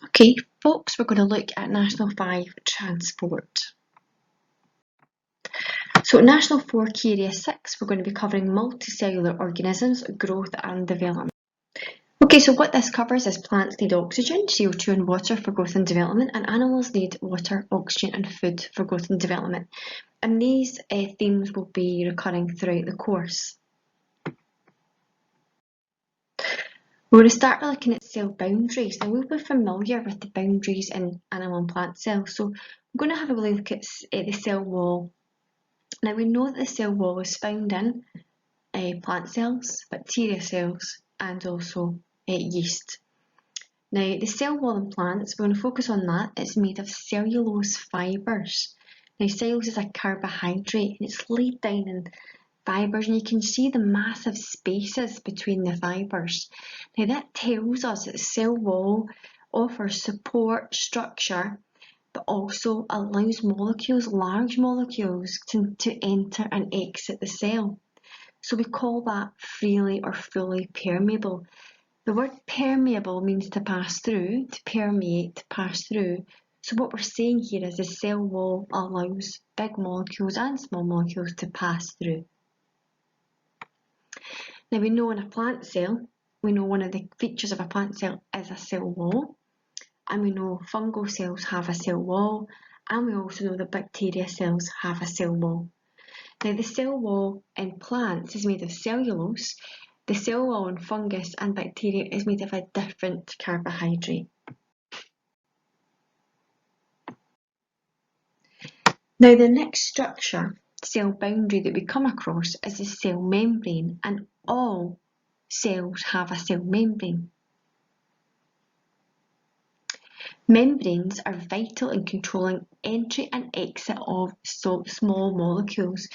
Okay, folks, we're going to look at National 5 Transport. So National 4 Key Area 6, we're going to be covering multicellular organisms, growth and development. Okay, so what this covers is plants need oxygen, CO2 and water for growth and development, and animals need water, oxygen and food for growth and development. And these themes will be recurring throughout the course. We're going to start by looking at cell boundaries. Now we'll be familiar with the boundaries in animal and plant cells, so we're going to have a look at the cell wall. Now we know that the cell wall is found in plant cells, bacteria cells and also yeast. Now the cell wall in plants, we're going to focus on that. It's made of cellulose fibres. Now cellulose is a carbohydrate and it's laid down in fibres, and you can see the massive spaces between the fibres. Now that tells us that the cell wall offers support structure but also allows molecules, large molecules, to enter and exit the cell. So we call that freely or fully permeable. The word permeable means to pass through, to permeate, to pass through. So what we're saying here is the cell wall allows big molecules and small molecules to pass through. Now we know in a plant cell, we know one of the features of a plant cell is a cell wall. And we know fungal cells have a cell wall, and we also know that bacteria cells have a cell wall. Now the cell wall in plants is made of cellulose. The cell wall in fungus and bacteria is made of a different carbohydrate. Now the next structure, cell boundary, that we come across is the cell membrane, and all cells have a cell membrane. Membranes are vital in controlling entry and exit of small molecules.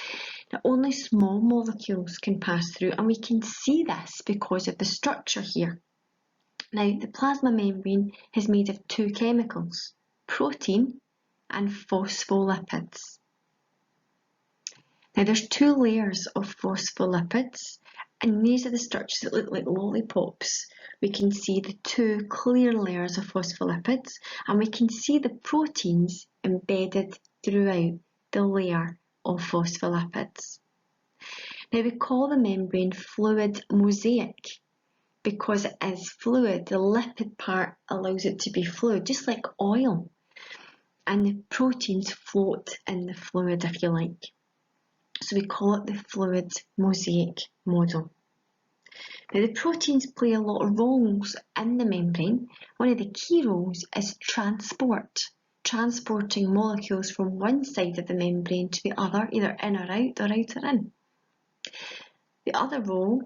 Now, only small molecules can pass through, and we can see this because of the structure here. Now, the plasma membrane is made of two chemicals, protein and phospholipids. Now, there's two layers of phospholipids, and these are the structures that look like lollipops. We can see the two clear layers of phospholipids, and we can see the proteins embedded throughout the layer of phospholipids. Now we call the membrane fluid mosaic because it is fluid. The lipid part allows it to be fluid, just like oil, and the proteins float in the fluid, if you like. So we call it the fluid mosaic model. Now the proteins play a lot of roles in the membrane. One of the key roles is transport, transporting molecules from one side of the membrane to the other, either in or out or in. The other role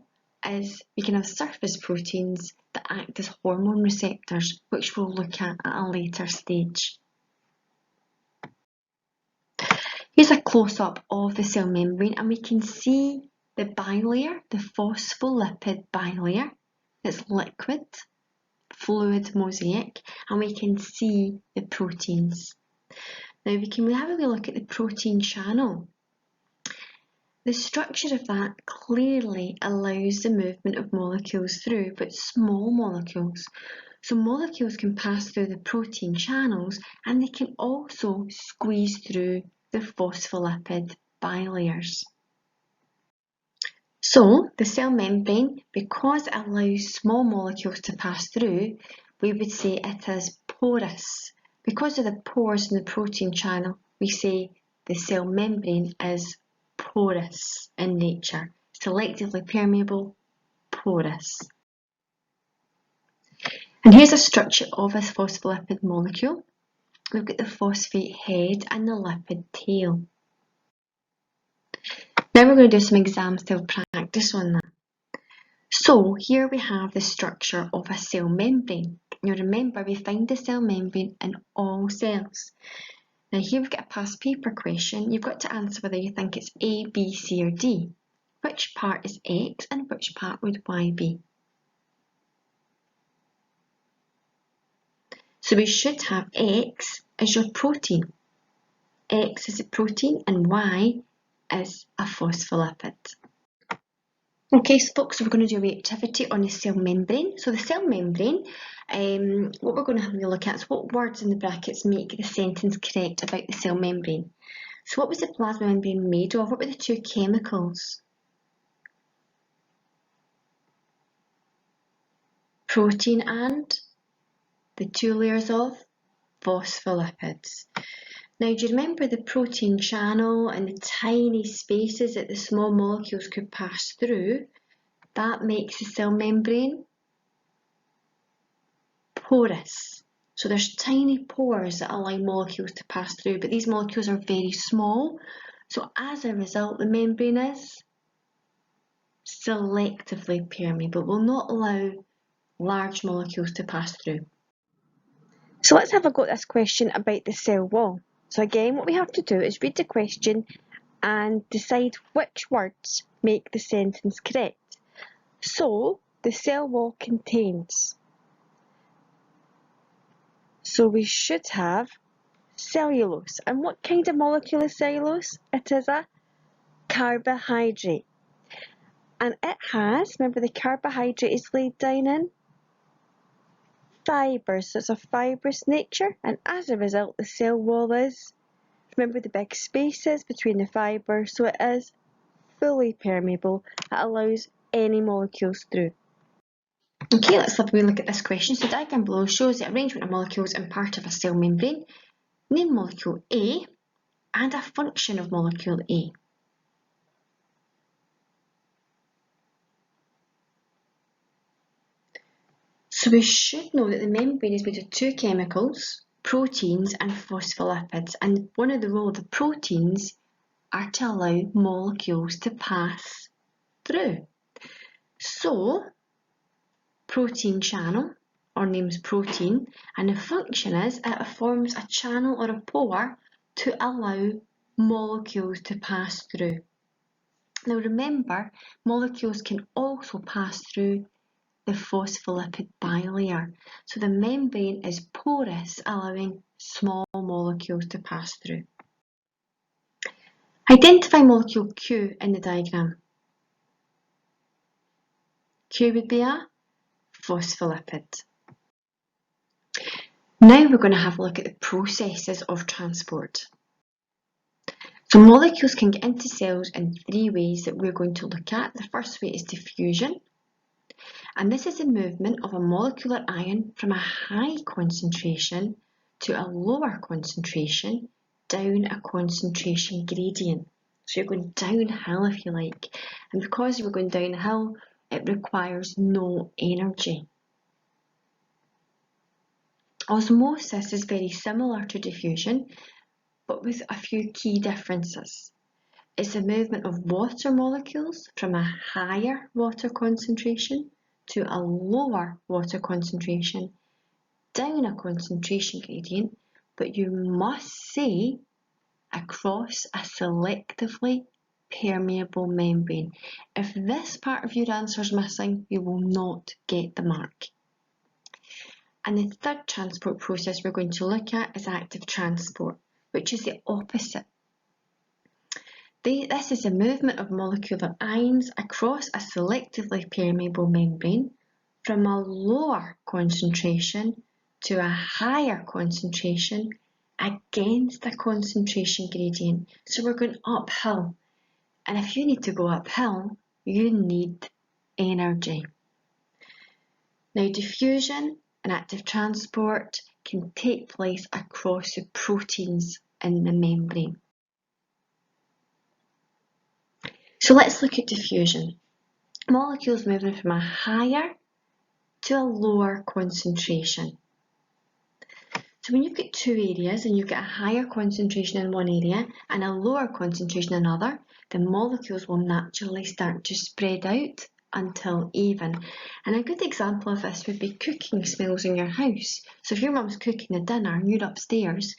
is we can have surface proteins that act as hormone receptors, which we'll look at a later stage. Here's a close-up of the cell membrane, and we can see the bilayer, the phospholipid bilayer, that's liquid, fluid mosaic, and we can see the proteins. Now we can have a wee look at the protein channel. The structure of that clearly allows the movement of molecules through, but small molecules. So molecules can pass through the protein channels, and they can also squeeze through the phospholipid bilayers. So the cell membrane, because it allows small molecules to pass through, we would say it is porous. Because of the pores in the protein channel, we say the cell membrane is porous in nature, selectively permeable, porous. And here's a structure of a phospholipid molecule. We've got the phosphate head and the lipid tail. Now we're going to do some exam style practice on that. So here we have the structure of a cell membrane. Now remember, we find the cell membrane in all cells. Now here we've got a past paper question. You've got to answer whether you think it's A, B, C or D. Which part is X and which part would Y be? So we should have X as your protein. X is a protein and Y is a phospholipid. Okay, so folks, we're going to do a reactivity on the cell membrane. So the cell membrane, what we're going to have a look at is what words in the brackets make the sentence correct about the cell membrane. So what was the plasma membrane made of? What were the two chemicals? Protein and the two layers of phospholipids. Now, do you remember the protein channel and the tiny spaces that the small molecules could pass through? That makes the cell membrane porous. So there's tiny pores that allow molecules to pass through, but these molecules are very small. So as a result, the membrane is selectively permeable, will not allow large molecules to pass through. So let's have a go at this question about the cell wall. So again, what we have to do is read the question and decide which words make the sentence correct. So the cell wall contains. So we should have cellulose. And what kind of molecule is cellulose? It is a carbohydrate. And it has, remember the carbohydrate is laid down in fibres, so it's of fibrous nature, and as a result the cell wall is, remember the big spaces between the fibres, so it is fully permeable. It allows any molecules through. Okay, let's have a wee look at this question. So the diagram below shows the arrangement of molecules in part of a cell membrane. Name molecule A and a function of molecule A. So we should know that the membrane is made of two chemicals, proteins and phospholipids, and one of the roles of the proteins are to allow molecules to pass through. So, protein channel, or name's protein, and the function is it forms a channel or a pore to allow molecules to pass through. Now remember, molecules can also pass through the phospholipid bilayer. So the membrane is porous, allowing small molecules to pass through. Identify molecule Q in the diagram. Q would be a phospholipid. Now we're going to have a look at the processes of transport. So molecules can get into cells in three ways that we're going to look at. The first way is diffusion. And this is the movement of a molecular ion from a high concentration to a lower concentration down a concentration gradient. So you're going downhill if you like. And because we're going downhill, it requires no energy. Osmosis is very similar to diffusion, but with a few key differences. It's the movement of water molecules from a higher water concentration to a lower water concentration down a concentration gradient, but you must say across a selectively permeable membrane. If this part of your answer is missing, you will not get the mark. And the third transport process we're going to look at is active transport, which is the opposite. This is a movement of molecular ions across a selectively permeable membrane from a lower concentration to a higher concentration against a concentration gradient. So we're going uphill. And if you need to go uphill, you need energy. Now, diffusion and active transport can take place across the proteins in the membrane. So let's look at diffusion. Molecules moving from a higher to a lower concentration. So when you've got two areas and you've got a higher concentration in one area and a lower concentration in another, the molecules will naturally start to spread out until even. And a good example of this would be cooking smells in your house. So if your mum's cooking the dinner and you're upstairs,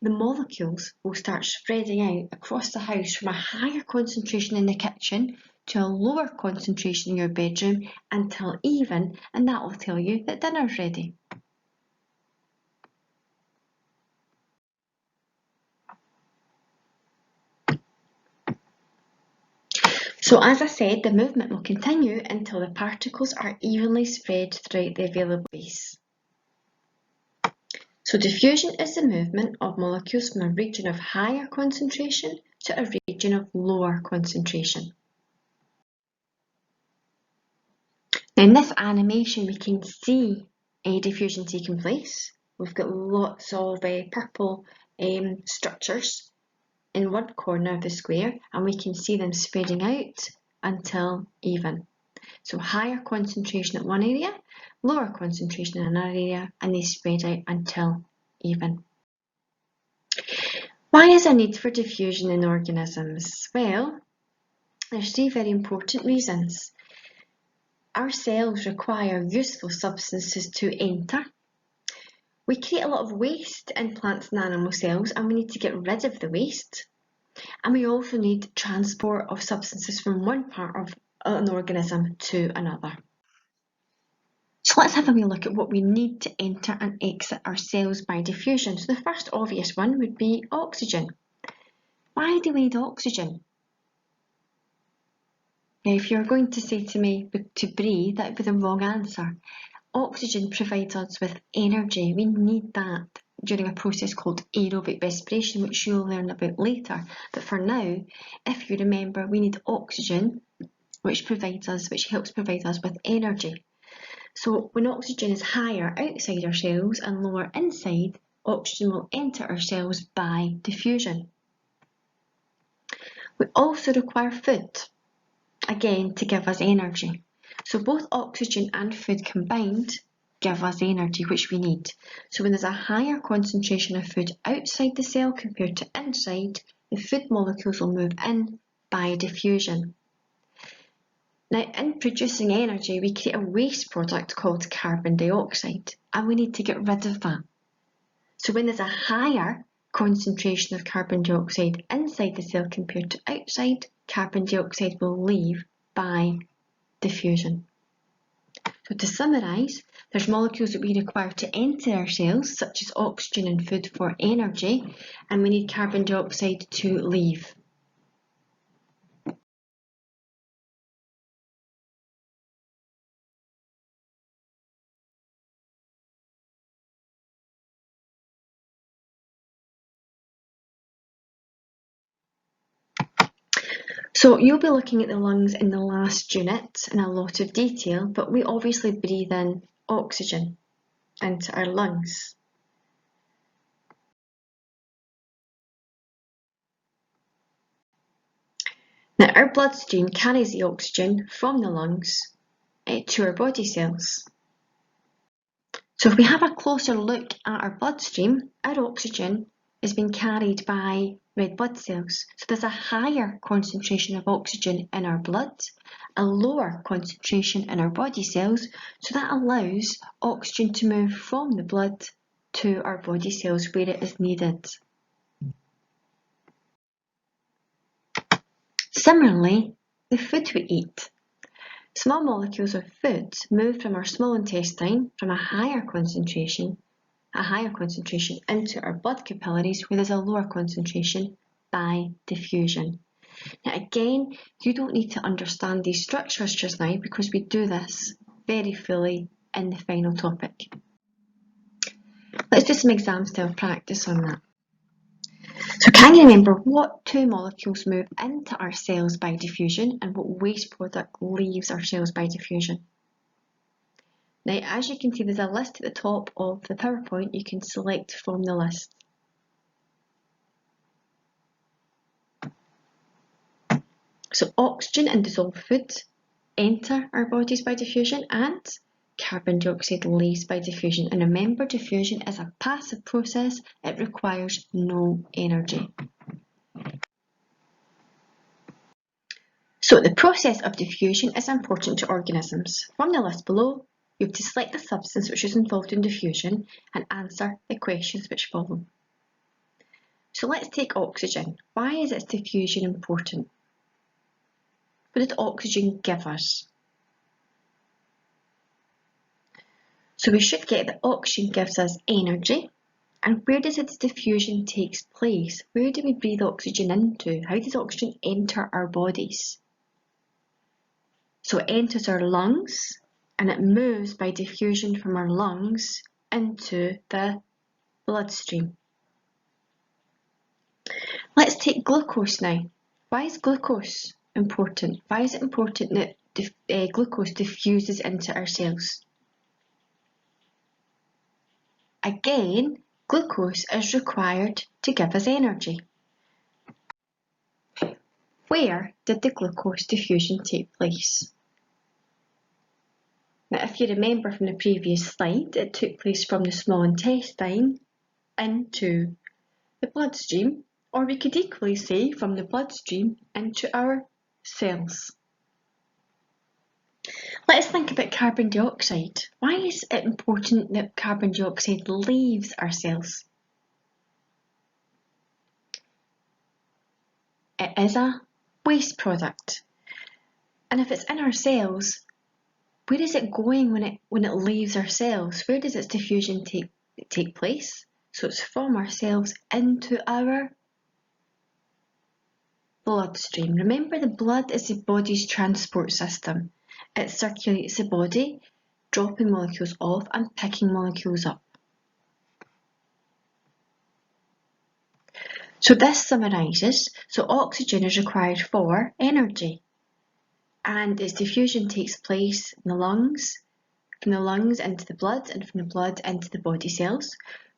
the molecules will start spreading out across the house from a higher concentration in the kitchen to a lower concentration in your bedroom until even, and that will tell you that dinner's ready. So as I said, the movement will continue until the particles are evenly spread throughout the available space. So diffusion is the movement of molecules from a region of higher concentration to a region of lower concentration. Now in this animation we can see a diffusion taking place. We've got lots of purple structures in one corner of the square, and we can see them spreading out until even. So higher concentration at one area, lower concentration in another area, and they spread out until even. Why is there need for diffusion in organisms? Well, there's three very important reasons. Our cells require useful substances to enter. We create a lot of waste in plants and animal cells, and we need to get rid of the waste. And we also need transport of substances from one part of an organism to another. So let's have a wee look at what we need to enter and exit our cells by diffusion. So the first obvious one would be oxygen. Why do we need oxygen? Now, if you're going to say to me to breathe, that would be the wrong answer. Oxygen provides us with energy. We need that during a process called aerobic respiration, which you'll learn about later. But for now, if you remember, we need oxygen, which helps provide us with energy. So when oxygen is higher outside our cells and lower inside, oxygen will enter our cells by diffusion. We also require food, again, to give us energy. So both oxygen and food combined give us energy, which we need. So when there's a higher concentration of food outside the cell compared to inside, the food molecules will move in by diffusion. Now, in producing energy, we create a waste product called carbon dioxide, and we need to get rid of that. So when there's a higher concentration of carbon dioxide inside the cell compared to outside, carbon dioxide will leave by diffusion. So to summarise, there's molecules that we require to enter our cells, such as oxygen and food for energy, and we need carbon dioxide to leave. So you'll be looking at the lungs in the last unit in a lot of detail, but we obviously breathe in oxygen into our lungs. Now our bloodstream carries the oxygen from the lungs to our body cells. So if we have a closer look at our bloodstream, our oxygen is being carried by red blood cells. So there's a higher concentration of oxygen in our blood, a lower concentration in our body cells, so that allows oxygen to move from the blood to our body cells where it is needed. Similarly, the food we eat. Small molecules of food move from our small intestine from a higher concentration into our blood capillaries where there's a lower concentration by diffusion. Now again, you don't need to understand these structures just now because we do this very fully in the final topic. Let's do some exam style practice on that. So can you remember what two molecules move into our cells by diffusion and what waste product leaves our cells by diffusion? Now, as you can see, there's a list at the top of the PowerPoint you can select from the list. So oxygen and dissolved food enter our bodies by diffusion and carbon dioxide leaves by diffusion. And remember, diffusion is a passive process. It requires no energy. So the process of diffusion is important to organisms. From the list below, you have to select the substance which is involved in diffusion and answer the questions which follow. So let's take oxygen. Why is its diffusion important? What did oxygen give us? So we should get that oxygen gives us energy. And where does its diffusion take place? Where do we breathe oxygen into? How does oxygen enter our bodies? So it enters our lungs and it moves by diffusion from our lungs into the bloodstream. Let's take glucose now. Why is glucose important? Why is it important that glucose diffuses into our cells? Again, glucose is required to give us energy. Where did the glucose diffusion take place? Now, if you remember from the previous slide, it took place from the small intestine into the bloodstream, or we could equally say from the bloodstream into our cells. Let's think about carbon dioxide. Why is it important that carbon dioxide leaves our cells? It is a waste product. And if it's in our cells, where is it going when it leaves our cells? Where does its diffusion take place? So it's from our cells into our bloodstream. Remember, the blood is the body's transport system. It circulates the body, dropping molecules off and picking molecules up. So this summarises, so oxygen is required for energy, and its diffusion takes place in the lungs, from the lungs into the blood, and from the blood into the body cells.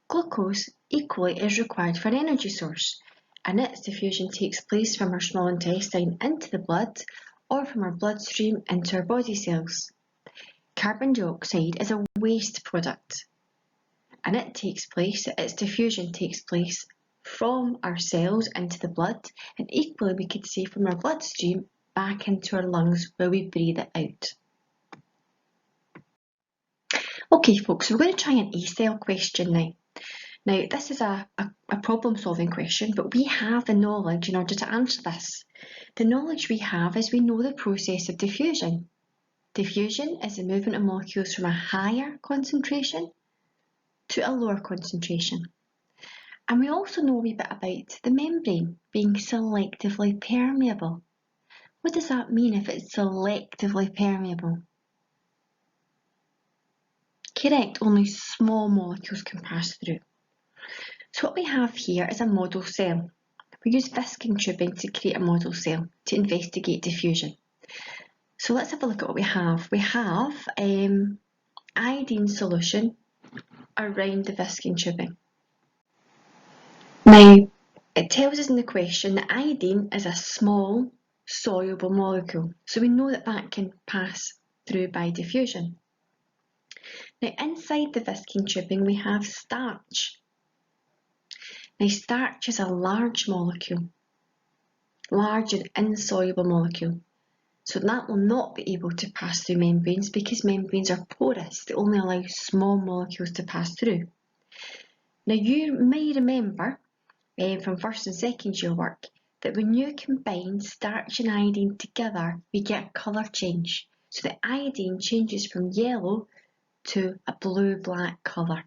Glucose equally is required for an energy source, and its diffusion takes place from our small intestine into the blood, or from our bloodstream into our body cells. Carbon dioxide is a waste product, and its diffusion takes place from our cells into the blood, and equally we could say from our bloodstream back into our lungs where we breathe it out. Okay folks, so we're going to try an A-cell question now. Now this is a problem solving question, but we have the knowledge in order to answer this. The knowledge we have is we know the process of diffusion. Diffusion is the movement of molecules from a higher concentration to a lower concentration. And we also know a wee bit about the membrane being selectively permeable. What does that mean if it's selectively permeable? Correct, only small molecules can pass through. So what we have here is a model cell. We use viscous tubing to create a model cell to investigate diffusion. So let's have a look at what we have. We have iodine solution around the viscous tubing. Now, it tells us in the question that iodine is a small soluble molecule, so we know that that can pass through by diffusion. Now, inside the viscous tubing we have starch. Now, starch is a large molecule, large and insoluble molecule, so that will not be able to pass through membranes because membranes are porous. They only allow small molecules to pass through. Now, you may remember from first and second year work that when you combine starch and iodine together, we get a colour change. So the iodine changes from yellow to a blue-black colour.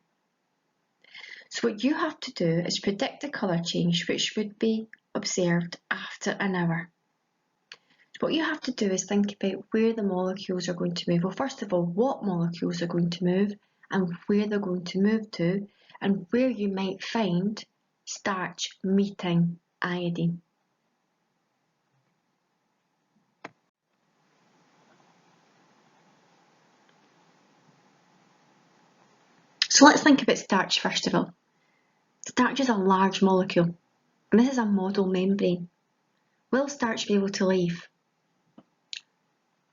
So what you have to do is predict a colour change which would be observed after an hour. What you have to do is think about where the molecules are going to move. Well, first of all, what molecules are going to move and where they're going to move to, and where you might find starch meeting iodine. So let's think about starch first of all. Starch is a large molecule, and this is a model membrane. Will starch be able to leave?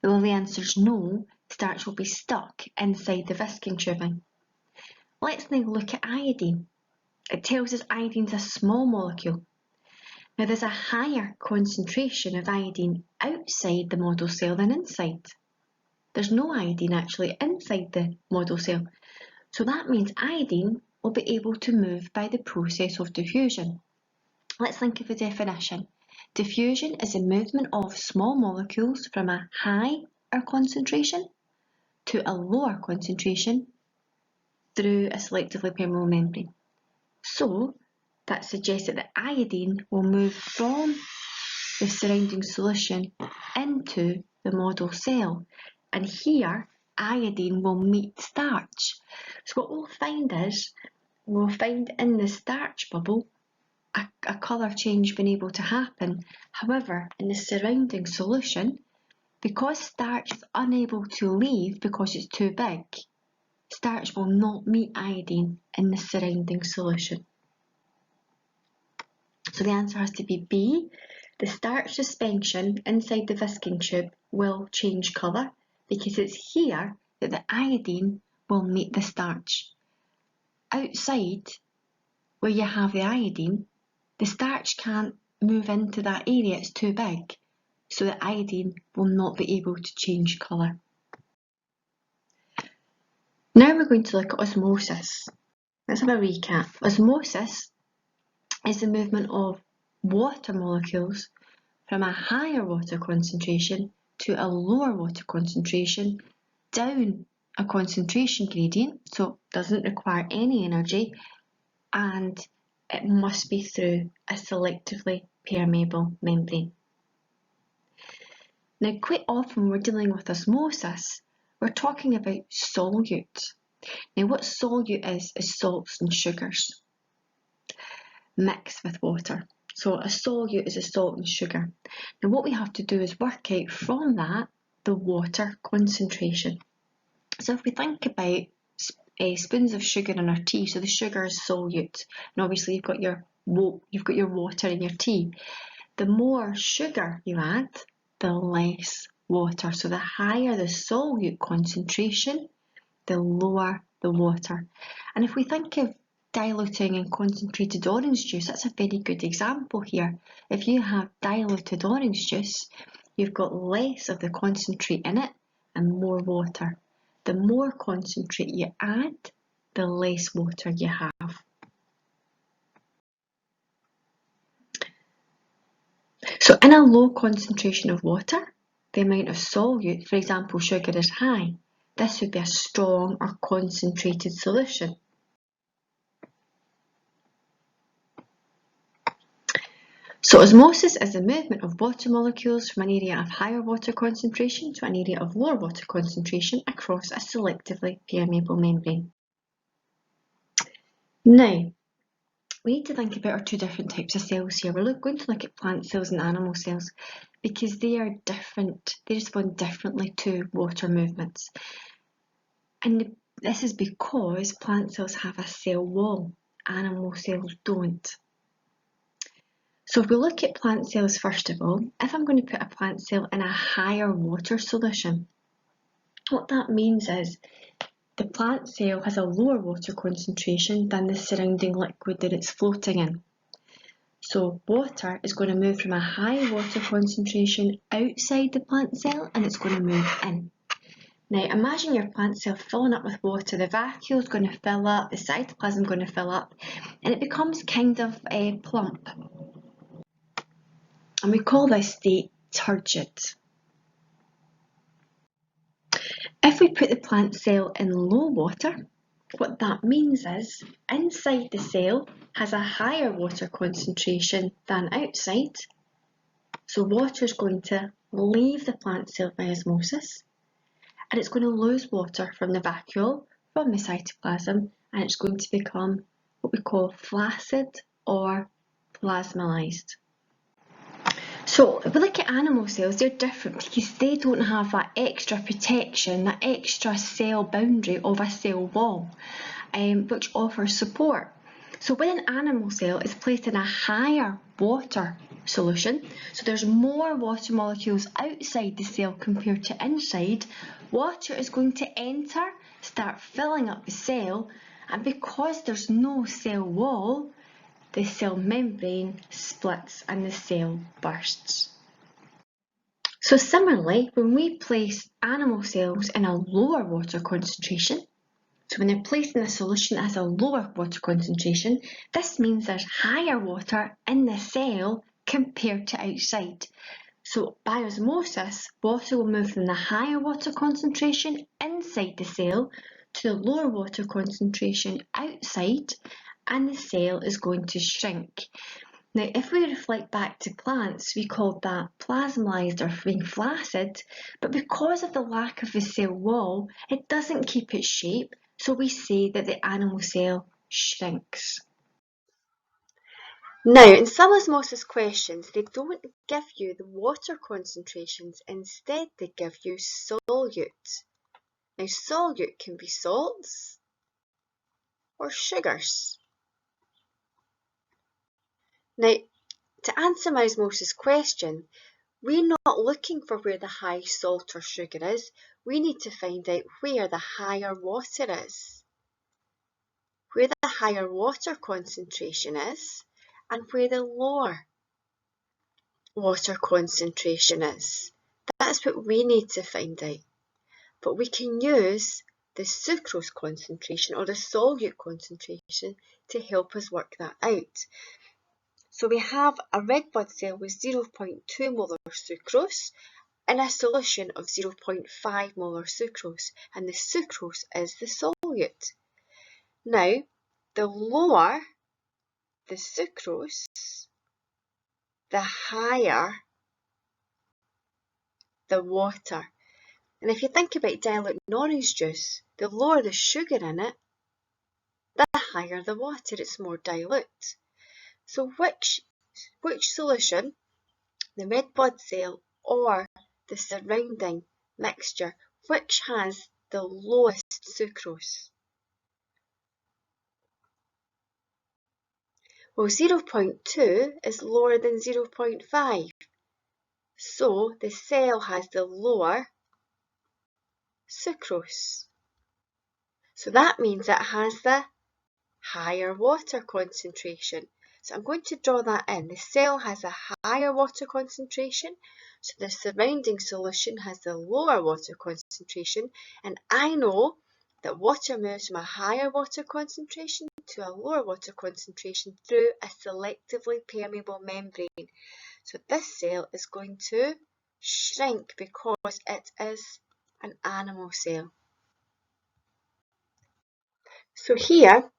Well, the answer is no. Starch will be stuck inside the viscous tubing. Let's now look at iodine. It tells us iodine is a small molecule. Now there's a higher concentration of iodine outside the model cell than inside. There's no iodine actually inside the model cell. So that means iodine will be able to move by the process of diffusion. Let's think of the definition. Diffusion is the movement of small molecules from a higher concentration to a lower concentration through a selectively permeable membrane. So that suggests that the iodine will move from the surrounding solution into the model cell, and here iodine will meet starch. So what we'll find is, we'll find in the starch bubble a colour change being able to happen. However, in the surrounding solution, because starch is unable to leave because it's too big, starch will not meet iodine in the surrounding solution. So the answer has to be B. The starch suspension inside the whisking tube will change colour because it's here that the iodine will meet the starch. Outside, where you have the iodine, the starch can't move into that area, it's too big, so the iodine will not be able to change colour. Now we're going to look at osmosis. Let's have a recap. Osmosis is the movement of water molecules from a higher water concentration to a lower water concentration down a concentration gradient, so it doesn't require any energy, and it must be through a selectively permeable membrane. Now, quite often when we're dealing with osmosis, we're talking about solute. Now, what solute is salts and sugars mixed with water. So a solute is a salt and sugar. Now, what we have to do is work out from that the water concentration. So if we think about spoons of sugar in our tea, so the sugar is solute, and obviously you've got your water in your tea. The more sugar you add, the less water. So the higher the solute concentration, the lower the water. And if we think of diluting in concentrated orange juice, that's a very good example here. If you have diluted orange juice, you've got less of the concentrate in it and more water. The more concentrate you add, the less water you have. So in a low concentration of water, the amount of solute, for example sugar, is high. This would be a strong or concentrated solution. So osmosis is the movement of water molecules from an area of higher water concentration to an area of lower water concentration across a selectively permeable membrane. Now, we need to think about our two different types of cells here. We're going to look at plant cells and animal cells because they are different. They respond differently to water movements. And this is because plant cells have a cell wall, animal cells don't. So if we look at plant cells first of all, if I'm going to put a plant cell in a higher water solution, what that means is the plant cell has a lower water concentration than the surrounding liquid that it's floating in. So water is going to move from a high water concentration outside the plant cell and it's going to move in. Now imagine your plant cell filling up with water, the vacuole is going to fill up, the cytoplasm is going to fill up, and it becomes kind of plump. And we call this state turgid. If we put the plant cell in low water, what that means is inside the cell has a higher water concentration than outside. So water is going to leave the plant cell by osmosis, and it's going to lose water from the vacuole, from the cytoplasm, and it's going to become what we call flaccid or plasmalized. So if we look at animal cells, they're different because they don't have that extra protection, that extra cell boundary of a cell wall, which offers support. So when an animal cell is placed in a higher water solution, so there's more water molecules outside the cell compared to inside, water is going to enter, start filling up the cell, and because there's no cell wall, the cell membrane splits and the cell bursts. So similarly, when we place animal cells in a lower water concentration, so when they're placed in a solution that has a lower water concentration, this means there's higher water in the cell compared to outside. So by osmosis, water will move from the higher water concentration inside the cell to the lower water concentration outside, and the cell is going to shrink. Now, if we reflect back to plants, we called that plasmalized or being flaccid, but because of the lack of the cell wall, it doesn't keep its shape, so we say that the animal cell shrinks. Now, in some osmosis questions, they don't give you the water concentrations, instead they give you solute. Now, solute can be salts or sugars. Now, to answer my osmosis question, we're not looking for where the high salt or sugar is. We need to find out where the higher water is, where the higher water concentration is, and where the lower water concentration is. That's what we need to find out. But we can use the sucrose concentration or the solute concentration to help us work that out. So we have a red blood cell with 0.2 molar sucrose in a solution of 0.5 molar sucrose, and the sucrose is the solute. Now, the lower the sucrose, the higher the water. And if you think about diluting orange juice, the lower the sugar in it, the higher the water, it's more dilute. So which solution, the red blood cell or the surrounding mixture, which has the lowest sucrose? Well, 0.2 is lower than 0.5, so the cell has the lower sucrose. So that means it has the higher water concentration. So I'm going to draw that in. The cell has a higher water concentration, so the surrounding solution has the lower water concentration, and I know that water moves from a higher water concentration to a lower water concentration through a selectively permeable membrane. So this cell is going to shrink because it is an animal cell. So here,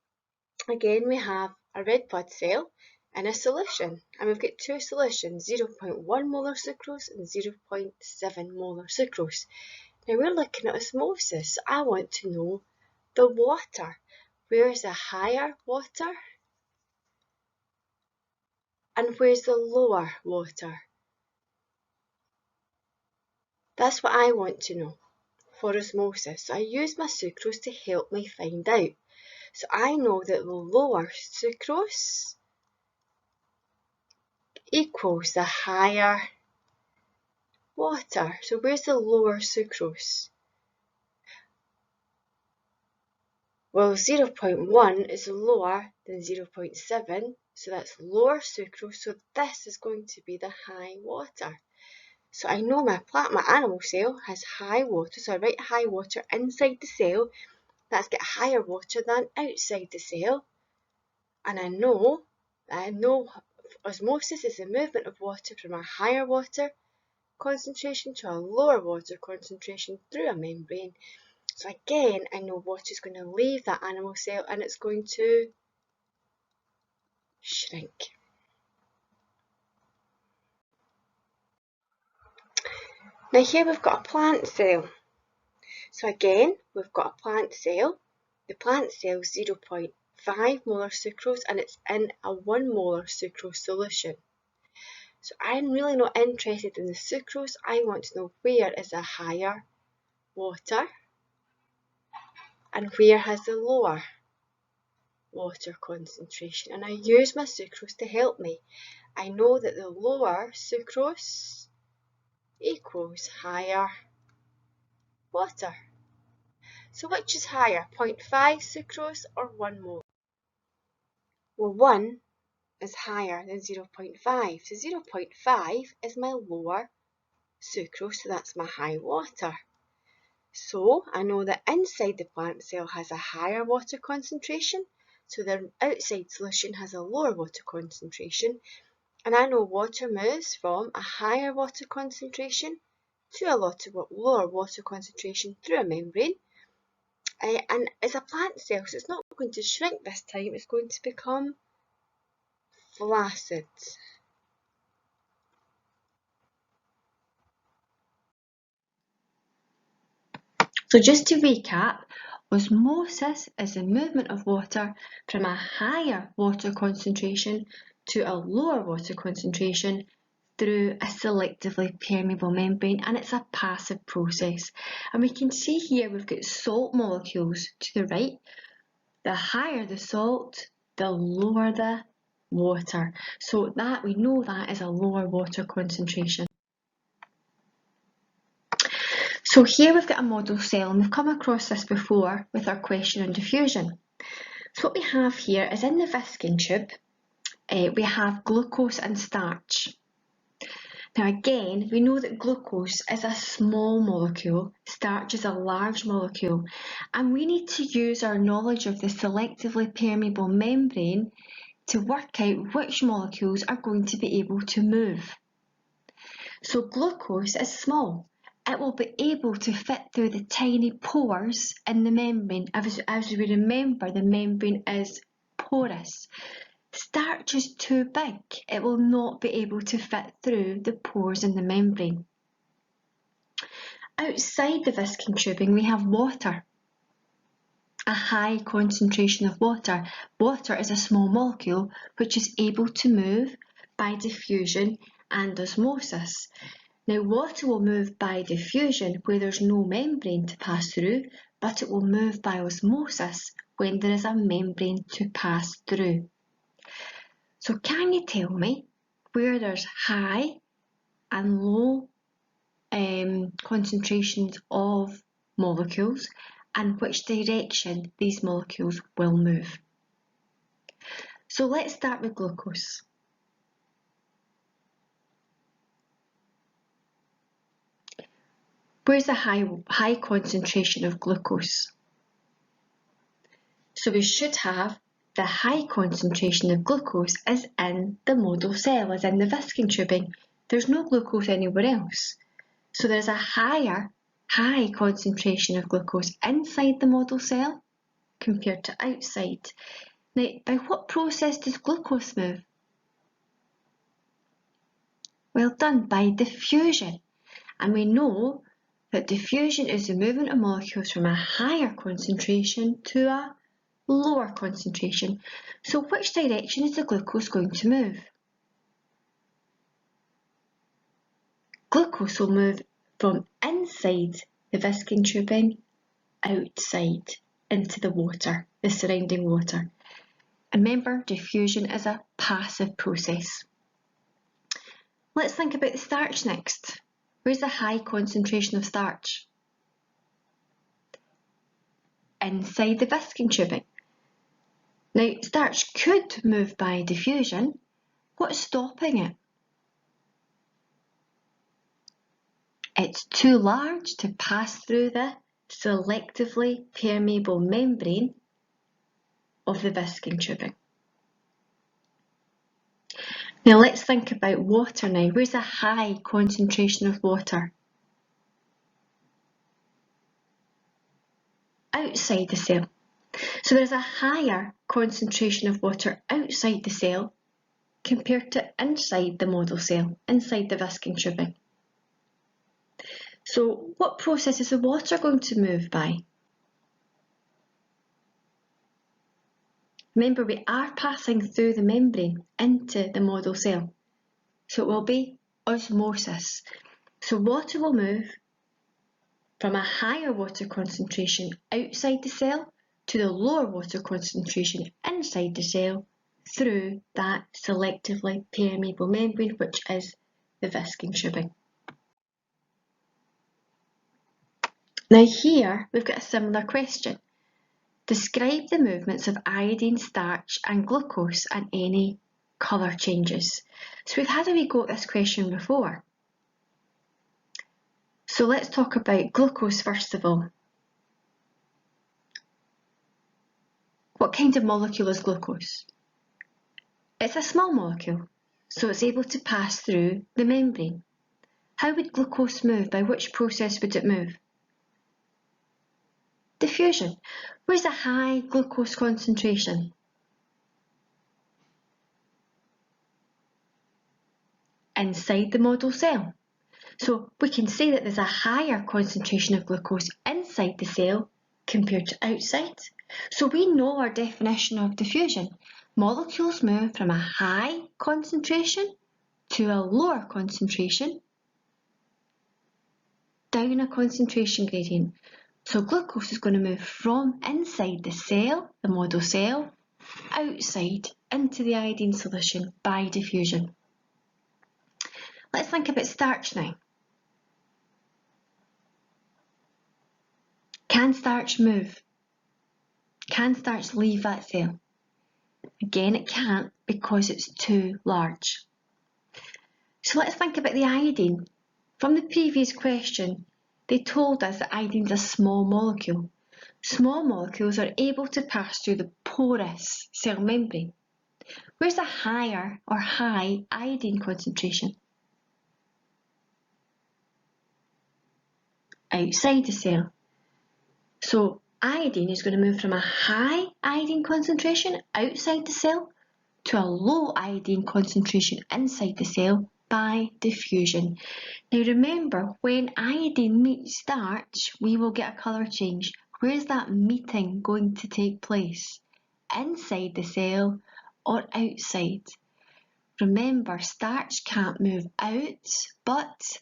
again, we have a red blood cell in a solution, and we've got two solutions, 0.1 molar sucrose and 0.7 molar sucrose. Now we're looking at osmosis, so I want to know the water. Where's the higher water and where's the lower water? That's what I want to know for osmosis. So I use my sucrose to help me find out. So I know that the lower sucrose equals the higher water. So where's the lower sucrose? Well, 0.1 is lower than 0.7, so that's lower sucrose, so this is going to be the high water. So I know my animal cell has high water, so I write high water inside the cell. That's got higher water than outside the cell. And I know osmosis is the movement of water from a higher water concentration to a lower water concentration through a membrane. So again, I know water is going to leave that animal cell and it's going to shrink. Now here we've got a plant cell. So again, we've got a plant cell. The plant cell is 0.5 molar sucrose and it's in a 1 molar sucrose solution. So I'm really not interested in the sucrose. I want to know where is a higher water and where has the lower water concentration. And I use my sucrose to help me. I know that the lower sucrose equals higher water. So which is higher, 0.5 sucrose or 1 mole? Well, 1 is higher than 0.5. So 0.5 is my lower sucrose, so that's my high water. So I know that inside the plant cell has a higher water concentration, so the outside solution has a lower water concentration. And I know water moves from a higher water concentration to a lower water concentration through a membrane. And it's a plant cell, so it's not going to shrink this time, it's going to become flaccid. So just to recap, osmosis is the movement of water from a higher water concentration to a lower water concentration through a selectively permeable membrane, and it's a passive process. And we can see here we've got salt molecules to the right. The higher the salt, the lower the water. So that we know that is a lower water concentration. So here we've got a model cell, and we've come across this before with our question on diffusion. So what we have here is in the Viscon tube, we have glucose and starch. Now again, we know that glucose is a small molecule, starch is a large molecule, and we need to use our knowledge of the selectively permeable membrane to work out which molecules are going to be able to move. So glucose is small. It will be able to fit through the tiny pores in the membrane. As we remember, the membrane is porous. Starch is too big. It will not be able to fit through the pores in the membrane. Outside the Viscon tubing, we have water. A high concentration of water. Water is a small molecule which is able to move by diffusion and osmosis. Now, water will move by diffusion where there's no membrane to pass through, but it will move by osmosis when there is a membrane to pass through. So can you tell me where there's high and low concentrations of molecules and which direction these molecules will move? So let's start with glucose. Where's the high concentration of glucose? So we should have the high concentration of glucose is in the model cell, is in the Viscon tubing. There's no glucose anywhere else. So there's a high concentration of glucose inside the model cell compared to outside. Now, by what process does glucose move? Well done, by diffusion. And we know that diffusion is the movement of molecules from a higher concentration to a lower concentration. So which direction is the glucose going to move? Glucose will move from inside the Viscon tubing outside into the water, the surrounding water. And remember, diffusion is a passive process. Let's think about the starch next. Where's the high concentration of starch? Inside the Viscon tubing. Now, starch could move by diffusion. What's stopping it? It's too large to pass through the selectively permeable membrane of the Viscon tubing. Now let's think about water now. Where's a high concentration of water? Outside the cell. So there's a higher concentration of water outside the cell compared to inside the model cell, inside the Viscon tubing. So what process is the water going to move by? Remember, we are passing through the membrane into the model cell. So it will be osmosis. So water will move from a higher water concentration outside the cell to the lower water concentration inside the cell through that selectively permeable membrane, which is the Viscon tubing. Now here we've got a similar question. Describe the movements of iodine, starch and glucose and any colour changes. So we've had a wee go at this question before. So let's talk about glucose first of all. What kind of molecule is glucose? It's a small molecule, so it's able to pass through the membrane. How would glucose move? By which process would it move? Diffusion. Where's a high glucose concentration? inside the model cell. So we can say that there's a higher concentration of glucose inside the cell compared to outside. So we know our definition of diffusion. Molecules move from a high concentration to a lower concentration down a concentration gradient. So glucose is going to move from inside the cell, the model cell, outside into the iodine solution by diffusion. Let's think about starch now. Can starch move? Can starch leave that cell? Again, it can't because it's too large. So let's think about the iodine. From the previous question, they told us that iodine is a small molecule. Small molecules are able to pass through the porous cell membrane. Where's the higher or high iodine concentration? Outside the cell. So iodine is going to move from a high iodine concentration outside the cell to a low iodine concentration inside the cell by diffusion. Now remember, when iodine meets starch, we will get a colour change. Where is that meeting going to take place? Inside the cell or outside? Remember, starch can't move out, but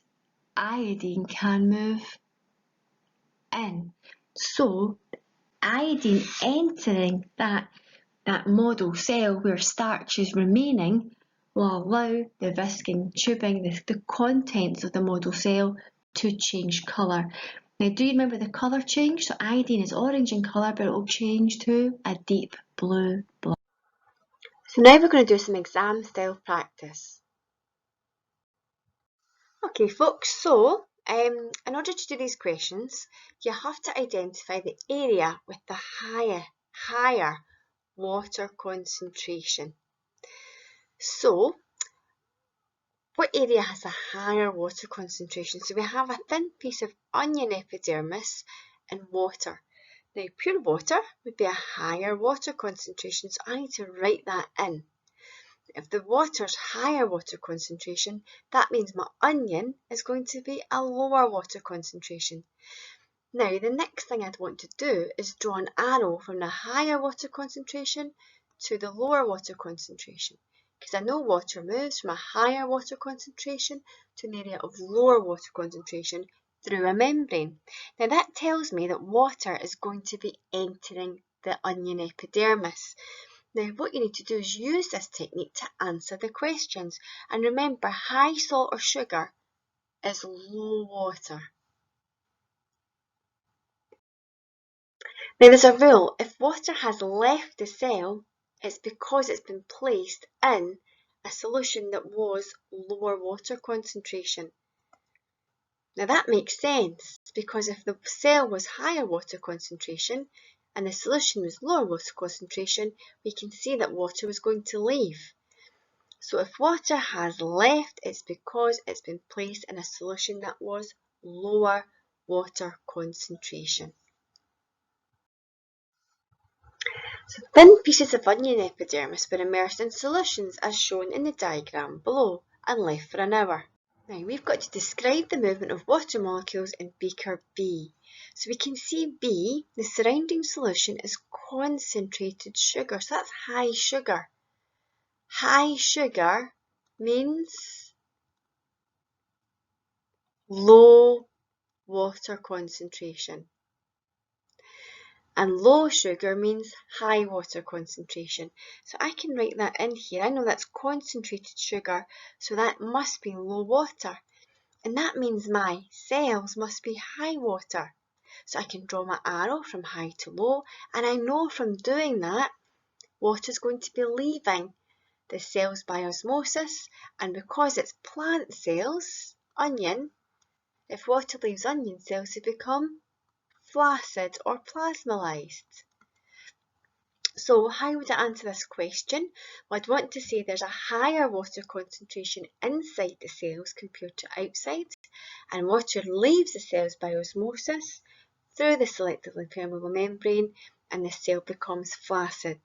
iodine can move in. So iodine entering that model cell where starch is remaining will allow the viscin tubing, the contents of the model cell, to change colour. Now, do you remember the colour change? So iodine is orange in colour, but it will change to a deep blue blood. So now we're going to do some exam style practice. Okay folks, so in order to do these questions, you have to identify the area with the higher water concentration. So, what area has a higher water concentration? So we have a thin piece of onion epidermis and water. Now, pure water would be a higher water concentration, so I need to write that in. If the water's higher water concentration, that means my onion is going to be a lower water concentration. Now, the next thing I'd want to do is draw an arrow from the higher water concentration to the lower water concentration, because I know water moves from a higher water concentration to an area of lower water concentration through a membrane. Now, that tells me that water is going to be entering the onion epidermis. Now, what you need to do is use this technique to answer the questions. And remember, high salt or sugar is low water. Now, there's a rule. If water has left the cell, it's because it's been placed in a solution that was lower water concentration. Now, that makes sense, because if the cell was higher water concentration and the solution was lower water concentration, we can see that water was going to leave. So if water has left, it's because it's been placed in a solution that was lower water concentration. So thin pieces of onion epidermis were immersed in solutions as shown in the diagram below and left for an hour. Now we've got to describe the movement of water molecules in beaker B. So we can see B, the surrounding solution, is concentrated sugar. So that's high sugar. High sugar means low water concentration. And low sugar means high water concentration. So I can write that in here. I know that's concentrated sugar, so that must be low water. And that means my cells must be high water. So I can draw my arrow from high to low, and I know from doing that, water is going to be leaving the cells by osmosis, and because it's plant cells, onion, if water leaves onion cells, they become flaccid or plasmolysed. So how would I answer this question? Well, I'd want to say there's a higher water concentration inside the cells compared to outside, and water leaves the cells by osmosis through the selectively permeable membrane, and the cell becomes flaccid.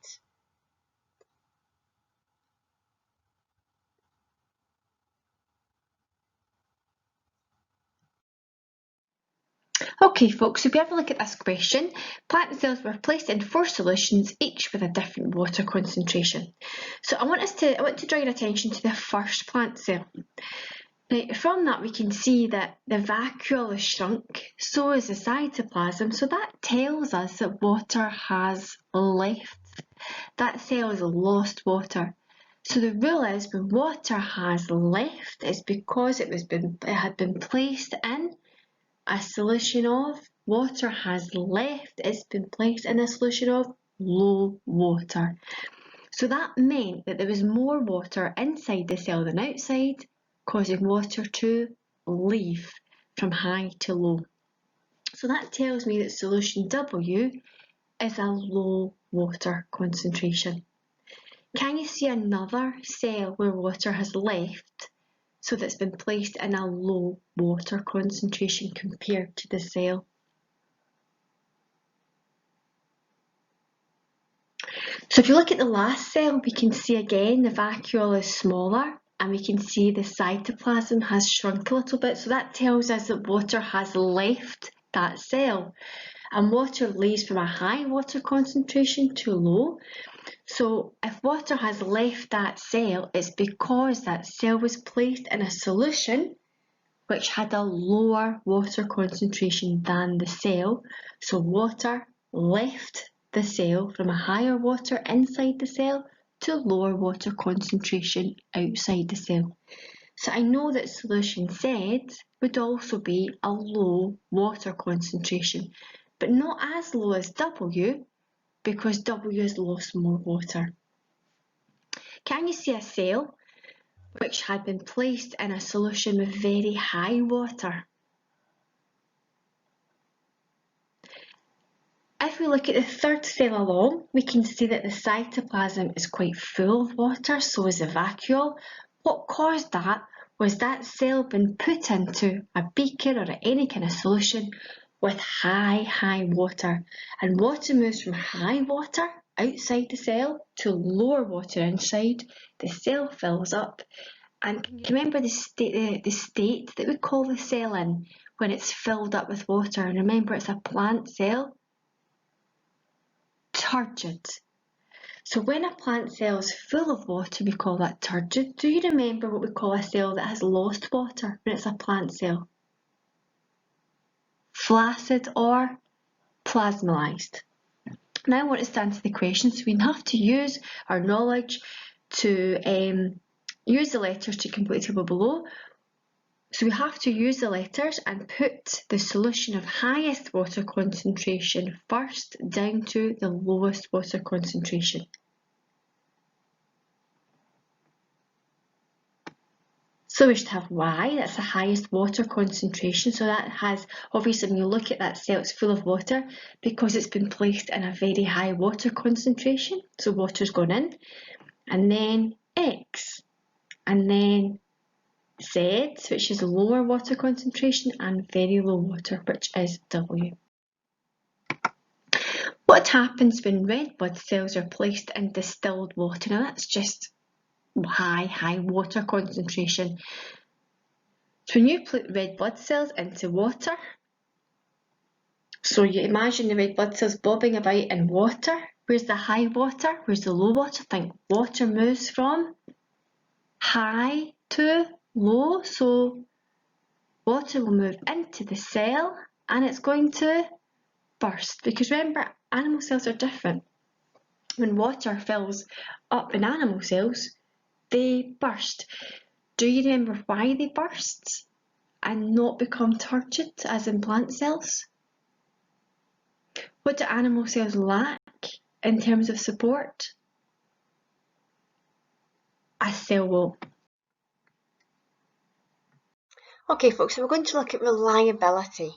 Okay folks, so if we have a look at this question, plant cells were placed in 4 solutions, each with a different water concentration. So I want to draw your attention to the first plant cell. Now from that we can see that the vacuole is shrunk, so is the cytoplasm, so that tells us that water has left. That cell has lost water. So the rule is when water has left, it's because it had been placed in a solution of water has left, it's been placed in a solution of low water. So that meant that there was more water inside the cell than outside, causing water to leave from high to low. So that tells me that solution W is a low water concentration. Can you see another cell where water has left, so that's been placed in a low water concentration compared to the cell? So if you look at the last cell, we can see again the vacuole is smaller and we can see the cytoplasm has shrunk a little bit. So that tells us that water has left that cell, and water leaves from a high water concentration to low. So if water has left that cell, it's because that cell was placed in a solution which had a lower water concentration than the cell. So water left the cell from a higher water inside the cell to lower water concentration outside the cell. So I know that solution Z would also be a low water concentration, but not as low as W, because W has lost more water. Can you see a cell which had been placed in a solution with very high water? If we look at the third cell along, we can see that the cytoplasm is quite full of water, so is the vacuole. What caused that was that cell been put into a beaker or any kind of solution with high water. And water moves from high water outside the cell to lower water inside. The cell fills up. And can you remember the state that we call the cell in when it's filled up with water? And remember, it's a plant cell. Turgid. So when a plant cell is full of water, we call that turgid. Do you remember what we call a cell that has lost water when it's a plant cell? Flaccid or plasmolysed. Now I want us to answer the question, so we have to use our knowledge to use the letters to complete the table below. So we have to use the letters and put the solution of highest water concentration first down to the lowest water concentration. So we should have Y, that's the highest water concentration. So that has, obviously when you look at that cell, it's full of water because it's been placed in a very high water concentration. So water's gone in. And then X. And then Z, which is lower water concentration, and very low water, which is W. What happens when red blood cells are placed in distilled water? Now that's just high water concentration. So when you put red blood cells into water, so you imagine the red blood cells bobbing about in water. Where's the high water? Where's the low water? Think water moves from high to low, so water will move into the cell and it's going to burst, because remember, animal cells are different. When water fills up in animal cells, they burst. Do you remember why they burst and not become turgid as in plant cells? What do animal cells lack in terms of support? A cell wall. Okay folks, so we're going to look at reliability.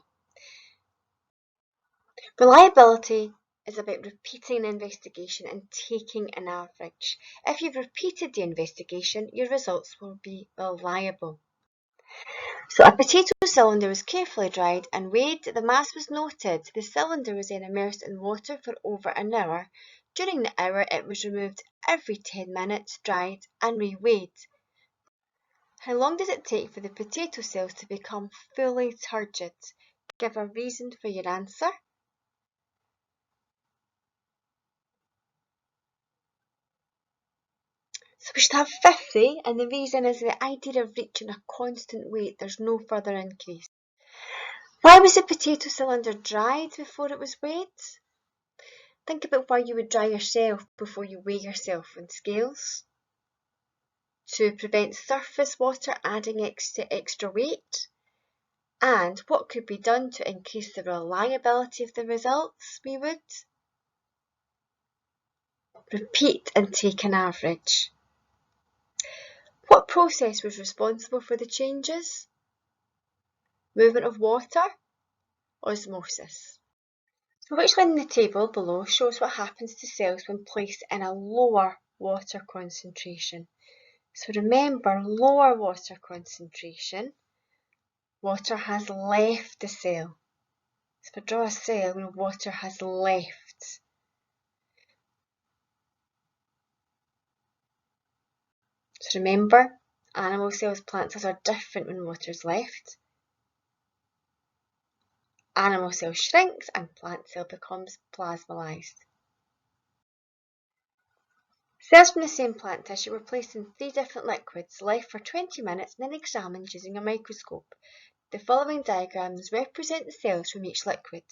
Reliability is about repeating an investigation and taking an average. If you've repeated the investigation, your results will be reliable. So a potato cylinder was carefully dried and weighed. The mass was noted. The cylinder was then immersed in water for over an hour. During the hour, it was removed every 10 minutes, dried and reweighed. How long does it take for the potato cells to become fully turgid? Give a reason for your answer. So we should have 50, and the reason is the idea of reaching a constant weight. There's no further increase. Why was the potato cylinder dried before it was weighed? Think about why you would dry yourself before you weigh yourself on scales. To prevent surface water adding extra weight. And what could be done to increase the reliability of the results? We would repeat and take an average. What process was responsible for the changes? Movement of water? Osmosis. So which line in the table below shows what happens to cells when placed in a lower water concentration? So remember, lower water concentration, water has left the cell. So if I draw a cell where water has left, so remember, animal cells, plant cells are different when water's left. Animal cell shrinks and plant cell becomes plasmolysed. Cells from the same plant tissue were placed in 3 different liquids, left for 20 minutes and then examined using a microscope. The following diagrams represent the cells from each liquid.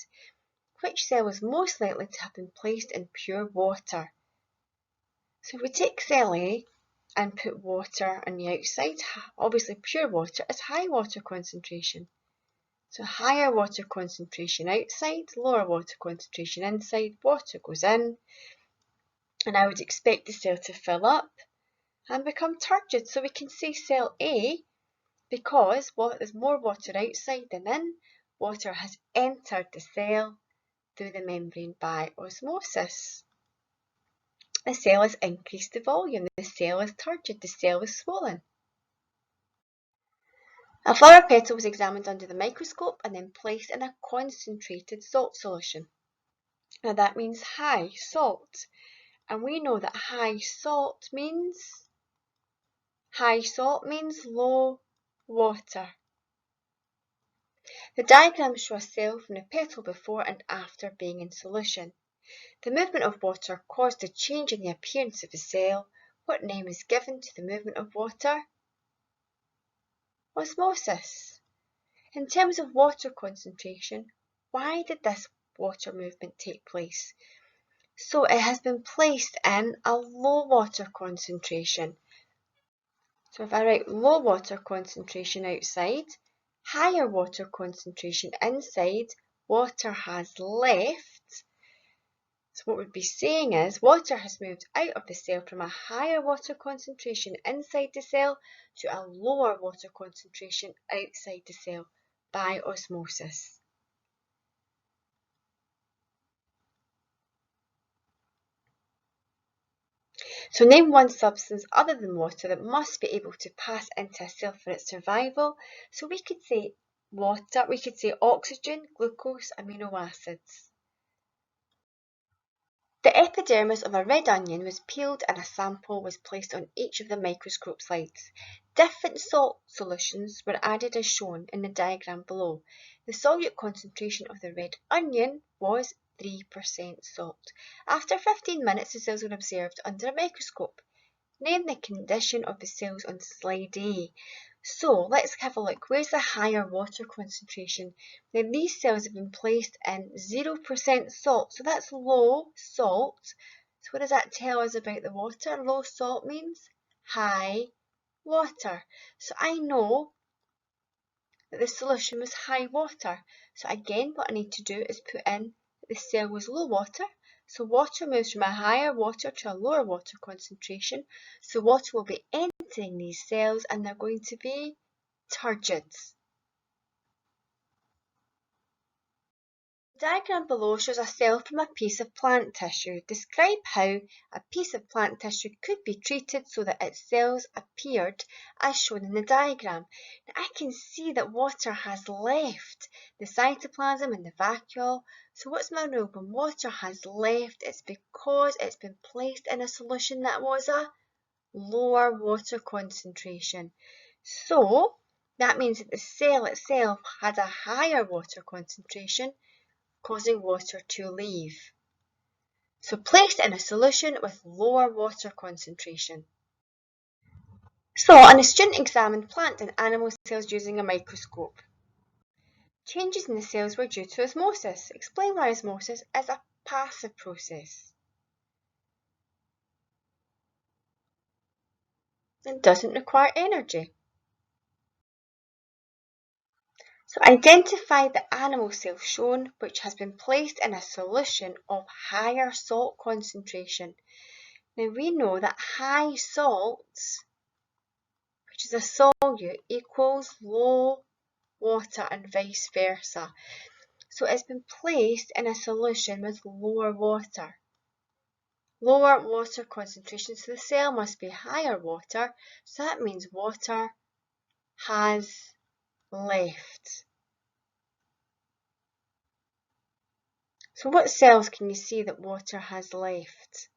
Which cell is most likely to have been placed in pure water? So if we take cell A and put water on the outside, obviously pure water is high water concentration. So higher water concentration outside, lower water concentration inside, water goes in, and I would expect the cell to fill up and become turgid. So we can say cell A, because there's more water outside than in, water has entered the cell through the membrane by osmosis. The cell has increased the volume, the cell is turgid, the cell is swollen. A flower petal was examined under the microscope and then placed in a concentrated salt solution. Now that means high salt, and we know that high salt means low water. The diagrams show a cell from the petal before and after being in solution. The movement of water caused a change in the appearance of the cell. What name is given to the movement of water? Osmosis. In terms of water concentration, why did this water movement take place? So it has been placed in a low water concentration. So if I write low water concentration outside, higher water concentration inside, water has left. So what we'd be saying is water has moved out of the cell from a higher water concentration inside the cell to a lower water concentration outside the cell by osmosis. So name one substance other than water that must be able to pass into a cell for its survival. So we could say water, we could say oxygen, glucose, amino acids. The epidermis of a red onion was peeled and a sample was placed on each of the microscope slides. Different salt solutions were added as shown in the diagram below. The solute concentration of the red onion was 3% salt. After 15 minutes, the cells were observed under a microscope. Name the condition of the cells on slide A. So let's have a look. Where's the higher water concentration? Now these cells have been placed in 0% salt, so that's low salt. So what does that tell us about the water? Low salt means high water. So I know that the solution was high water. So again, what I need to do is put in that the cell was low water. So water moves from a higher water to a lower water concentration. So water will be entering these cells and they're going to be turgid. The diagram below shows a cell from a piece of plant tissue. Describe how a piece of plant tissue could be treated so that its cells appeared as shown in the diagram. Now, I can see that water has left the cytoplasm and the vacuole. So what's my rule? When water has left, it's because it's been placed in a solution that was a lower water concentration. So That means that the cell itself had a higher water concentration, causing water to leave. So placed in a solution with lower water concentration. So an student examined plant and animal cells using a microscope. Changes in the cells were due to osmosis. Explain why osmosis is a passive process. It doesn't require energy. So identify the animal cell shown which has been placed in a solution of higher salt concentration. Now we know that high salts, which is a solute, equals low water and vice versa. So it's been placed in a solution with lower water. Lower water concentration, so the cell must be higher water, so that means water has left. So what cells can you see that water has left?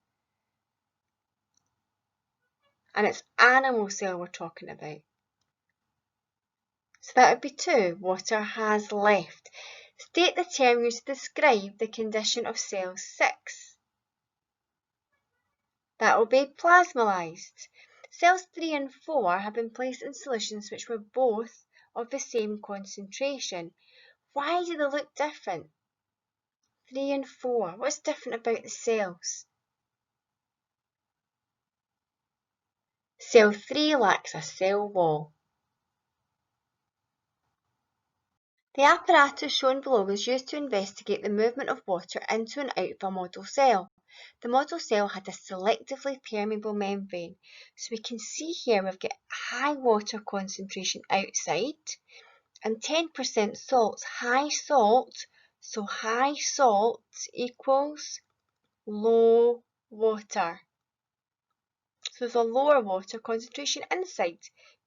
And it's animal cell we're talking about. So that would be 2. Water has left. State the term used to describe the condition of cell 6. That will be plasmolysed. Cells 3 and 4 have been placed in solutions which were both of the same concentration. Why do they look different? 3 and 4. What's different about the cells? Cell 3 lacks a cell wall. The apparatus shown below was used to investigate the movement of water into and out of a model cell. The model cell had a selectively permeable membrane. So we can see here we've got high water concentration outside and 10% salts. High salt, so high salt equals low water. So there's a lower water concentration inside,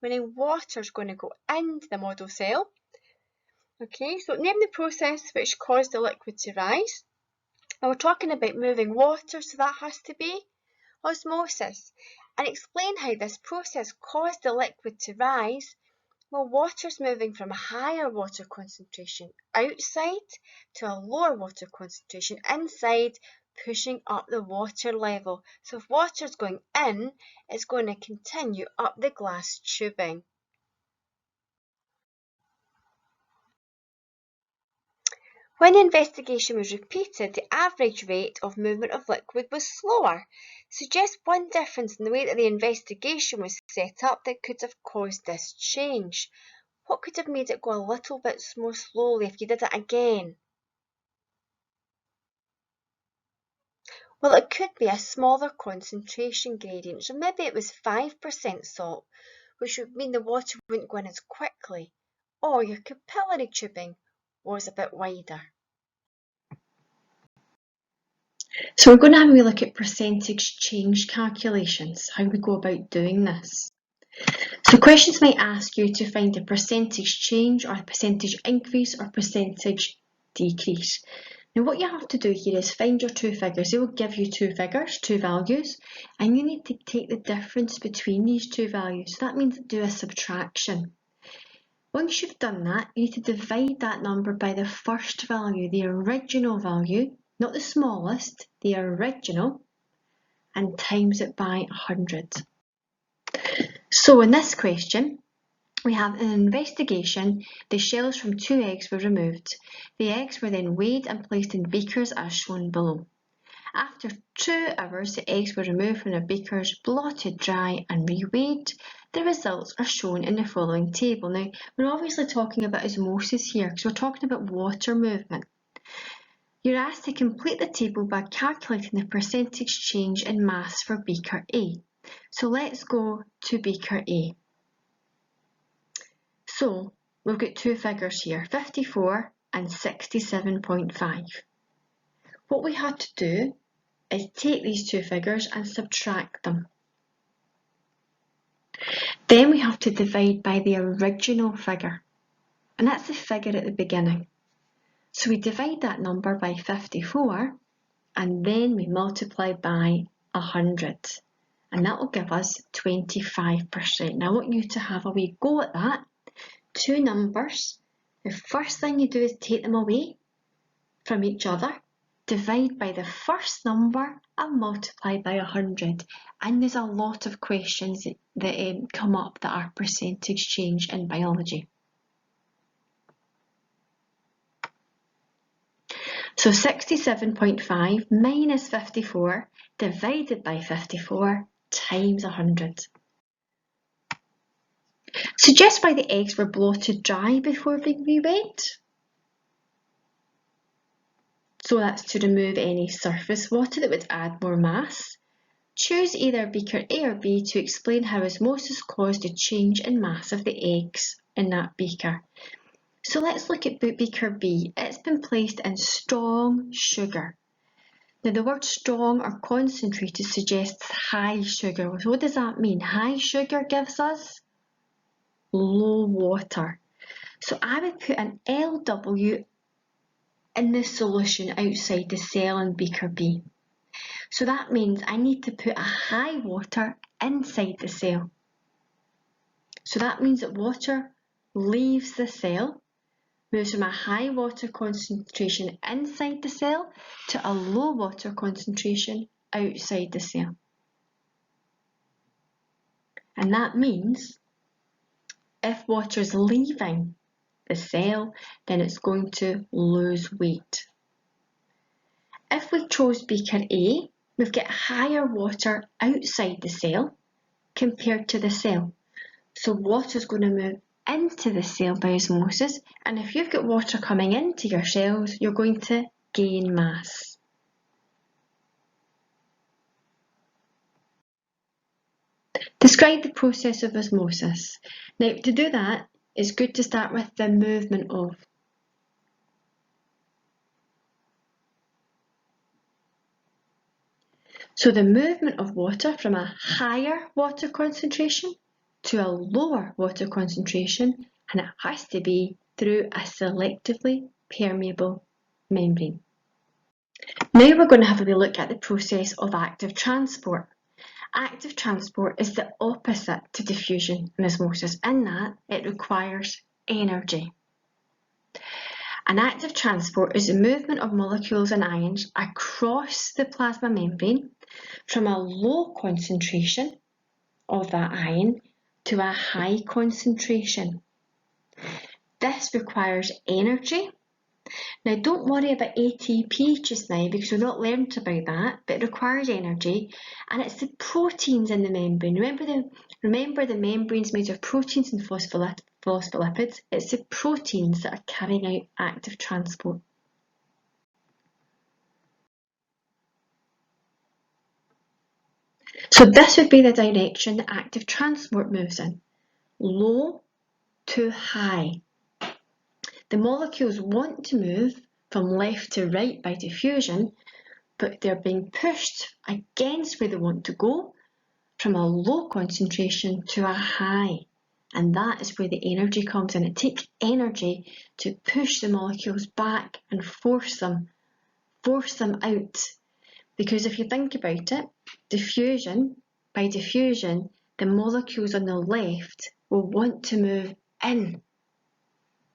meaning water is going to go into the model cell. Okay, so name the process which caused the liquid to rise. And we're talking about moving water, so that has to be osmosis. And explain how this process caused the liquid to rise. Well, water's moving from a higher water concentration outside to a lower water concentration inside, pushing up the water level. So if water's going in, it's going to continue up the glass tubing. When the investigation was repeated, the average rate of movement of liquid was slower. Suggest one difference in the way that the investigation was set up that could have caused this change. What could have made it go a little bit more slowly if you did it again? Well, it could be a smaller concentration gradient, so maybe it was 5% salt, which would mean the water wouldn't go in as quickly, or your capillary tubing was a bit wider. So we're going to have a wee look at percentage change calculations, how we go about doing this. So questions might ask you to find a percentage change or a percentage increase or percentage decrease. Now what you have to do here is find your two figures. They will give you two figures, two values, and you need to take the difference between these two values. So that means do a subtraction. Once you've done that, you need to divide that number by the first value, the original value, not the smallest, the original, and times it by 100. So in this question, we have an investigation. The shells from 2 eggs were removed. The eggs were then weighed and placed in beakers as shown below. After 2 hours, the eggs were removed from the beakers, blotted dry and reweighed. The results are shown in the following table. Now, we're obviously talking about osmosis here because we're talking about water movement. You're asked to complete the table by calculating the percentage change in mass for beaker A. So let's go to beaker A. So we've got two figures here, 54 and 67.5. What we had to do is take these two figures and subtract them. Then we have to divide by the original figure, and that's the figure at the beginning. So we divide that number by 54 and then we multiply by 100, and that will give us 25%. Now I want you to have a wee go at that. two numbers, the first thing you do is take them away from each other, divide by the first number and multiply by 100. And there's a lot of questions that come up that are percentage change in biology. So 67.5 minus 54 divided by 54 times 100. Suggest why the eggs were blotted dry before being re-wet. So that's to remove any surface water that would add more mass. Choose either beaker A or B to explain how osmosis caused a change in mass of the eggs in that beaker. So let's look at beaker B. It's been placed in strong sugar. Now the word strong or concentrated suggests high sugar. So what does that mean? High sugar gives us low water. So I would put an LW in the solution outside the cell in beaker B. So that means I need to put a high water inside the cell. So that means that water leaves the cell, moves from a high water concentration inside the cell to a low water concentration outside the cell. And that means if water is leaving the cell, then it's going to lose weight. If we chose beaker A, we've got higher water outside the cell compared to the cell. So water is going to move into the cell by osmosis, and if you've got water coming into your cells, you're going to gain mass. Describe the process of osmosis. Now, to do that, it's good to start with the movement of. So the movement of water from a higher water concentration to a lower water concentration, and it has to be through a selectively permeable membrane. Now we're going to have a wee look at the process of active transport. Active transport is the opposite to diffusion and osmosis in that it requires energy. An active transport is the movement of molecules and ions across the plasma membrane from a low concentration of that ion to a high concentration. This requires energy. Now don't worry about ATP just now because we've not learnt about that, but it requires energy, and it's the proteins in the membrane. Remember the membrane's made of proteins and phospholipids. It's the proteins that are carrying out active transport. So this would be the direction that active transport moves in, low to high. The molecules want to move from left to right by diffusion, but they're being pushed against where they want to go from a low concentration to a high. And that is where the energy comes in. It takes energy to push the molecules back and force them out. Because if you think about it, by diffusion, the molecules on the left will want to move in,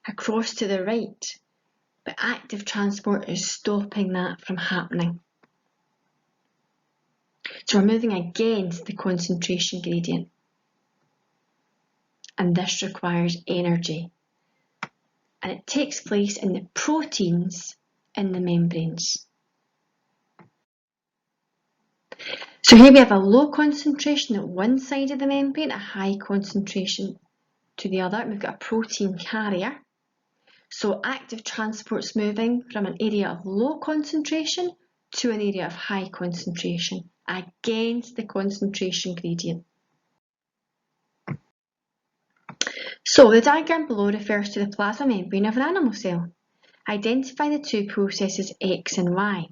across to the right. But active transport is stopping that from happening. So we're moving against the concentration gradient. And this requires energy. And it takes place in the proteins in the membranes. So here we have a low concentration at one side of the membrane, a high concentration to the other. We've got a protein carrier. So active transport's moving from an area of low concentration to an area of high concentration against the concentration gradient. So the diagram below refers to the plasma membrane of an animal cell. Identify the two processes X and Y.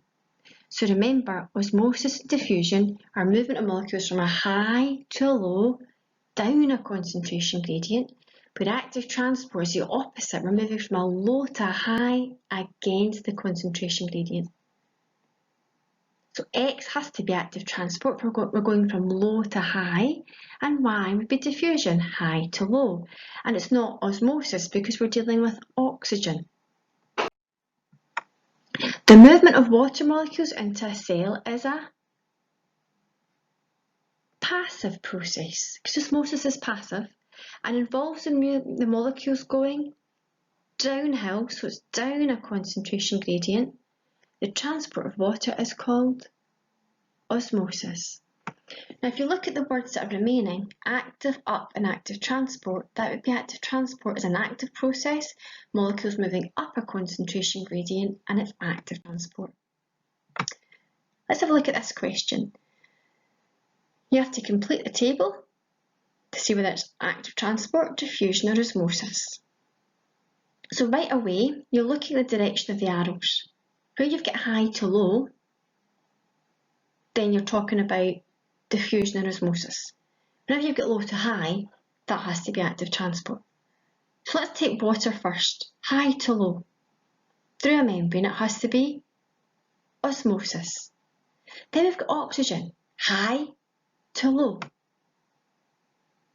So remember, osmosis and diffusion are movement of molecules from a high to a low down a concentration gradient, but active transport is the opposite. We're moving from a low to a high against the concentration gradient. So X has to be active transport. We're going from low to high, and Y would be diffusion, high to low. And it's not osmosis because we're dealing with oxygen. The movement of water molecules into a cell is a passive process because osmosis is passive and involves the molecules going downhill, so it's down a concentration gradient. The transport of water is called osmosis. Now, if you look at the words that are remaining, active up and active transport, that would be active transport is an active process, molecules moving up a concentration gradient, and it's active transport. Let's have a look at this question. You have to complete the table to see whether it's active transport, diffusion, or osmosis. So right away, you're looking at the direction of the arrows. Where you've got high to low, then you're talking about diffusion and osmosis. Whenever you've got low to high, that has to be active transport. So let's take water first, high to low. Through a membrane, it has to be osmosis. Then we've got oxygen, high to low.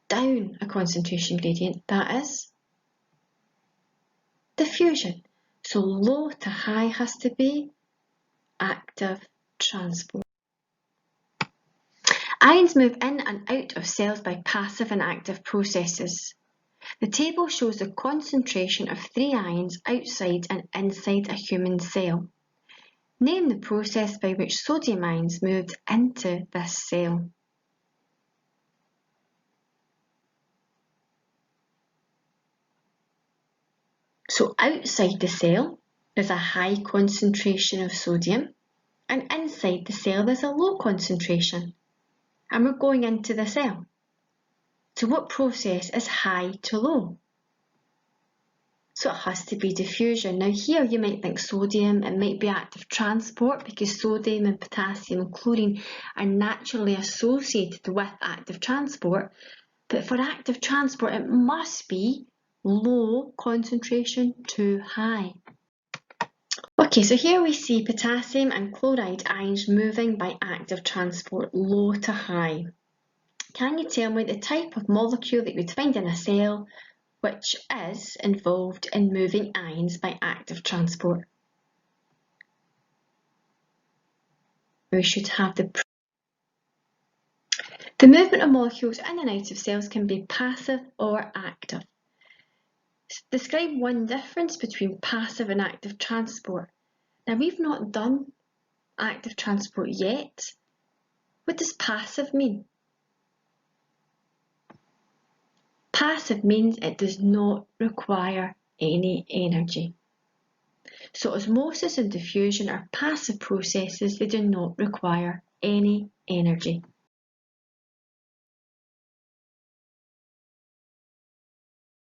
Down a concentration gradient, that is diffusion. So low to high has to be active transport. Ions move in and out of cells by passive and active processes. The table shows the concentration of 3 ions outside and inside a human cell. Name the process by which sodium ions moved into this cell. So outside the cell, there's a high concentration of sodium, and inside the cell there's a low concentration. And we're going into the cell. So what process is high to low? So it has to be diffusion. Now here you might think sodium, it might be active transport because sodium and potassium and chlorine are naturally associated with active transport. But for active transport it must be low concentration to high. Okay, so here we see potassium and chloride ions moving by active transport, low to high. Can you tell me the type of molecule that you would find in a cell which is involved in moving ions by active transport? We should have the movement of molecules in and out of cells can be passive or active. Describe one difference between passive and active transport. Now we've not done active transport yet. What does passive mean? Passive means it does not require any energy. So osmosis and diffusion are passive processes, they do not require any energy.